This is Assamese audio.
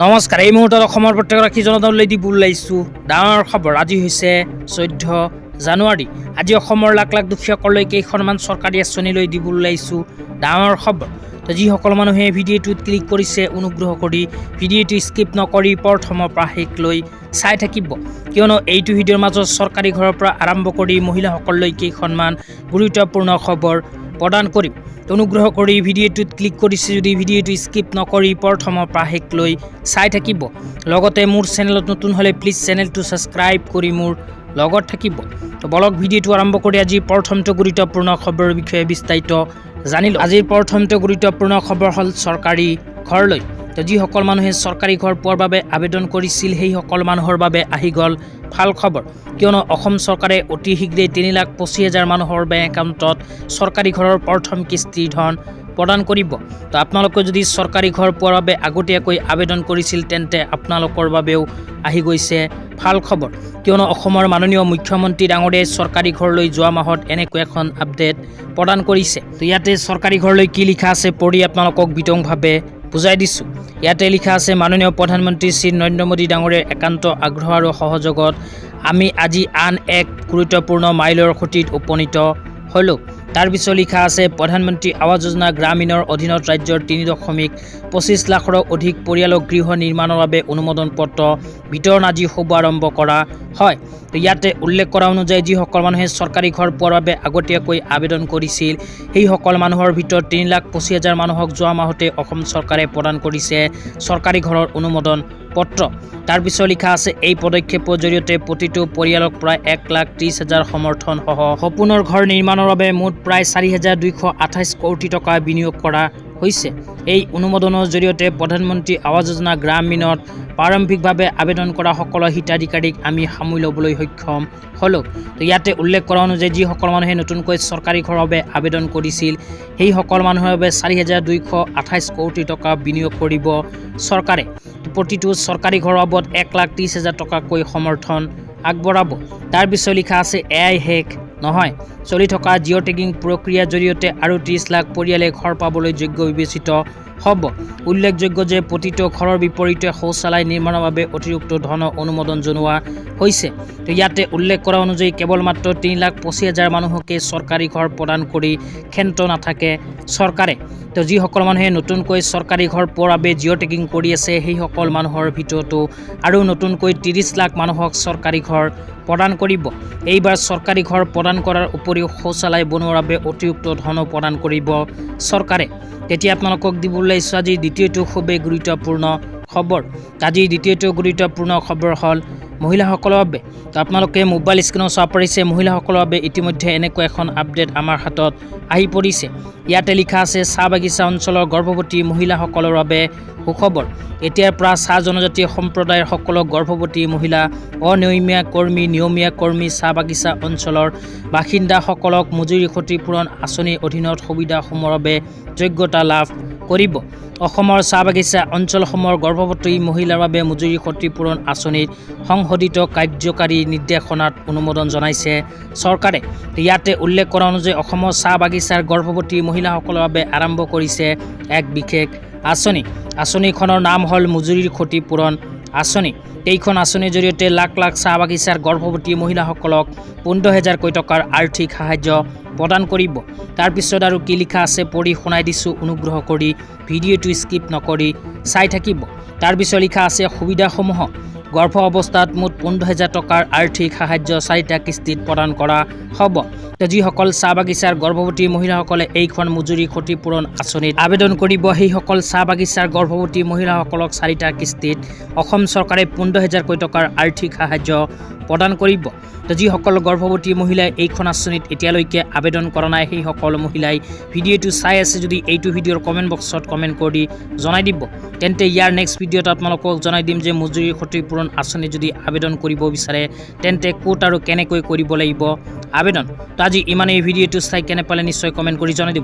নমস্কাৰ। এই মুহূৰ্তত অসমৰ প্ৰত্যেকগৰাকী জনতালৈ দি বুলাইছোঁ ডাঙৰ খবৰ। আজি হৈছে 14 জানুৱাৰী। আজি অসমৰ লাখ লাখ দুখীয়াসকললৈ কেইখনমান চৰকাৰী আঁচনিলৈ দি বুলাইছোঁ ডাঙৰ খবৰ। তো যিসকল মানুহে ভিডিঅ'টোত ক্লিক কৰিছে অনুগ্ৰহ কৰি ভিডিঅ'টো স্কিপ নকৰি প্ৰথমৰ পৰা শেষলৈ চাই থাকিব, কিয়নো এইটো ভিডিঅ'ৰ মাজত চৰকাৰী ঘৰৰ পৰা আৰম্ভ কৰি মহিলাসকললৈ কেইখনমান গুৰুত্বপূৰ্ণ খবৰ প্ৰদান কৰিম। অনুগ্ৰহ কৰি ভিডিঅ'টোত ক্লিক কৰিছে যদি ভিডিঅ'টো স্কিপ নকৰি প্ৰথমৰ পৰা শেষলৈ চাই থাকিব। লগতে মোৰ চেনেলত নতুন হ'লে প্লিজ চেনেলটো ছাবস্ক্ৰাইব কৰি মোৰ লগত থাকিব। তো বলক ভিডিঅ'টো আৰম্ভ কৰি আজি প্ৰথমটো গুৰুত্বপূৰ্ণ খবৰৰ বিষয়ে বিস্তাৰিত জানিলোঁ। আজিৰ প্ৰথমটো গুৰুত্বপূৰ্ণ খবৰ হ'ল চৰকাৰী ঘৰলৈ। তো যিসকল মানুহে চৰকাৰী ঘৰ পোৱাৰ বাবে আবেদন কৰিছিল সেইসকল মানুহৰ বাবে আহি গ'ল ভাল খবৰ, কিয়নো অসম চৰকাৰে অতি শীঘ্ৰেই 3,25,000 মানুহৰ বেংক একাউণ্টত চৰকাৰী ঘৰৰ প্ৰথম কিস্তিৰ ধন প্ৰদান কৰিব। তো আপোনালোকে যদি চৰকাৰী ঘৰ পোৱাৰ বাবে আগতীয়াকৈ আবেদন কৰিছিল তেন্তে আপোনালোকৰ বাবেও আহি গৈছে ভাল খবৰ, কিয়নো অসমৰ মাননীয় মুখ্যমন্ত্ৰী ডাঙৰীয়াই চৰকাৰী ঘৰলৈ যোৱা মাহত এনেকৈ এখন আপডেট প্ৰদান কৰিছে। তো ইয়াতে চৰকাৰী ঘৰলৈ কি লিখা আছে পঢ়ি আপোনালোকক বিতংভাৱে বুজাই দিছোঁ। ইয়াতে লিখা আছে, মাননীয় প্ৰধানমন্ত্ৰী শ্ৰী নৰেন্দ্ৰ মোদী ডাঙৰীয়াৰ একান্ত আগ্ৰহ আৰু সহযোগত আমি আজি আন এক গুৰুত্বপূৰ্ণ মাইলৰ খুঁটিত উপনীত হ'লোঁ। তাৰ পিছত লিখা আছে, প্ৰধানমন্ত্ৰী আৱাস যোজনা গ্ৰামীণৰ অধীনত ৰাজ্যৰ 3.25 লাখৰো অধিক পৰিয়ালক গৃহ নিৰ্মাণৰ বাবে অনুমোদন পত্ৰ বিতৰণ আজি শুভাৰম্ভ কৰা হয়। তো ইয়াতে উল্লেখ কৰা অনুযায়ী যিসকল মানুহে চৰকাৰী ঘৰ পোৱাৰ বাবে আগতীয়াকৈ আবেদন কৰিছিল সেইসকল মানুহৰ ভিতৰত 3,25,000 মানুহক যোৱা মাহতে অসম চৰকাৰে প্ৰদান কৰিছে চৰকাৰী ঘৰৰ অনুমোদন পত্ৰ। তাৰ পিছত লিখা আছে, এই পদক্ষেপৰ জৰিয়তে প্ৰতিটো পৰিয়ালক প্ৰায় 1,30,000 সমৰ্থন সহ সপোনৰ ঘৰ নিৰ্মাণৰ বাবে মুঠ প্ৰায় 4,228 কোটি টকা বিনিয়োগ কৰা হৈছে। এই অনুমোদনৰ জৰিয়তে প্ৰধানমন্ত্ৰী আৱাস যোজনা গ্ৰামীণত প্ৰাৰম্ভিকভাৱে আবেদন কৰা সকলো হিতাধিকাৰীক আমি সামৰি ল'বলৈ সক্ষম হ'লোঁ। তো ইয়াতে উল্লেখ কৰা অনুযায়ী যিসকল মানুহে নতুনকৈ চৰকাৰী ঘৰৰ বাবে আবেদন কৰিছিল সেইসকল মানুহৰ বাবে 4,228 কোটি টকা বিনিয়োগ কৰিব চৰকাৰে। প্ৰতিটো চৰকাৰী ঘৰৰ বাবদ 1,30,000 টকাকৈ সমৰ্থন আগবঢ়াব। তাৰ পিছত লিখা আছে, এয়াই শেষ নহয়, চলি থকা জিঅ' টেগিং প্ৰক্ৰিয়াৰ জৰিয়তে আৰু 30 লাখ পৰিয়ালে ঘৰ পাবলৈ যোগ্য বিবেচিত হ'ব। উল্লেখযোগ্য যে প্ৰতিটো ঘৰৰ বিপৰীতে শৌচালয় নিৰ্মাণৰ বাবে অতিৰিক্ত ধনৰ অনুমোদন জনোৱা হৈছে। তো ইয়াতে উল্লেখ কৰা অনুযায়ী কেৱল মাত্ৰ 3,25,000 মানুহকে চৰকাৰী ঘৰ প্ৰদান কৰি ক্ষান্ত নাথাকে চৰকাৰে। তো যিসকল মানুহে নতুনকৈ চৰকাৰী ঘৰ পোৱাৰ বাবে জিঅ' টেগিং কৰি আছে সেইসকল মানুহৰ ভিতৰতো আৰু নতুনকৈ 30 লাখ মানুহক চৰকাৰী ঘৰ প্ৰদান কৰিব। এইবাৰ চৰকাৰী ঘৰ প্ৰদান কৰাৰ উপৰিও শৌচালয় বনোৱাৰ বাবে অতিৰিক্ত ধনো প্ৰদান কৰিব চৰকাৰে। তেতিয়া আপোনালোকক দিব ওলাইছোঁ আজি দ্বিতীয়টো খুবেই গুৰুত্বপূৰ্ণ খবৰ। আজি দ্বিতীয়টো গুৰুত্বপূৰ্ণ খবৰ হ'ল মহিলাসকলৰ বাবে। তো আপোনালোকে মোবাইল স্ক্ৰীনত চাব পাৰিছে মহিলাসকলৰ বাবে ইতিমধ্যে এনেকুৱা এখন আপডেট আমাৰ হাতত আহি পৰিছে। ইয়াতে লিখা আছে, চাহ বাগিচা অঞ্চলৰ গৰ্ভৱতী মহিলাসকলৰ বাবে সুখবৰ। এতিয়াৰ পৰা চাহ জনজাতীয় সম্প্ৰদায়ৰ সকলো গৰ্ভৱতী মহিলা, নিয়মীয়া কৰ্মী চাহ বাগিচা অঞ্চলৰ বাসিন্দাসকলক মজুৰি ক্ষতিপূৰণ আঁচনিৰ অধীনত সুবিধাসমূহৰ বাবে যোগ্যতা লাভ কৰিব। অসমৰ চাহ বাগিচা অঞ্চলসমূহৰ গৰ্ভৱতী মহিলাৰ বাবে মজুৰি ক্ষতিপূৰণ আঁচনিৰ সংশোধিত কাৰ্যকাৰী নিৰ্দেশনাত অনুমোদন জনাইছে চৰকাৰে। ইয়াতে উল্লেখ কৰা অনুযায়ী অসমৰ চাহ বাগিচাৰ গৰ্ভৱতী মহিলাসকলৰ বাবে আৰম্ভ কৰিছে এক বিশেষ আঁচনি। আঁচনিখনৰ নাম হ'ল মজুৰিৰ ক্ষতিপূৰণ আঁচনি। এইখন আঁচনিৰ জৰিয়তে লাখ লাখ চাহ বাগিচাৰ গৰ্ভৱতী মহিলাসকলক 15,000 টকাৰ আৰ্থিক সাহায্য প্ৰদান কৰিব। তাৰপিছত আৰু কি লিখা আছে পঢ়ি শুনাই দিছোঁ, অনুগ্ৰহ কৰি ভিডিঅ'টো স্কিপ নকৰি চাই থাকিব। তাৰপিছত লিখা আছে, সুবিধাসমূহ গৰ্ভ অৱস্থাত মুঠ 15,000 টকাৰ আৰ্থিক সাহায্য 4টা কিস্তিত প্ৰদান কৰা হ'ব। তো যিসকল চাহ বাগিচাৰ গৰ্ভৱতী মহিলাসকলে এইখন মজুৰি ক্ষতিপূৰণ আঁচনিত আবেদন কৰিব সেইসকল চাহ বাগিচাৰ গৰ্ভৱতী মহিলাসকলক 4টা কিস্তিত অসম চৰকাৰে 15,000 টকাৰ আৰ্থিক সাহায্য প্ৰদান কৰিব। তো যিসকল গৰ্ভৱতী মহিলাই এইখন আঁচনিত এতিয়ালৈকে আবেদন কৰা নাই সেইসকল মহিলাই ভিডিঅ'টো চাই আছে যদি এইটো ভিডিঅ'ৰ কমেণ্ট বক্সত কমেণ্ট কৰি জনাই দিব। তেন্তে ইয়াৰ নেক্সট ভিডিঅ'ত আপোনালোকক জনাই দিম যে মজুৰি ক্ষতিপূৰণ আঁচনি যদি আবেদন কৰিব বিচাৰে তেন্তে ক'ত আৰু কেনেকৈ কৰিব লাগিব আবেদন। তো আজি ইমানেই। ভিডিঅ'টো চাই কেনে পালে নিশ্চয় কমেণ্ট কৰি জনাই দিব।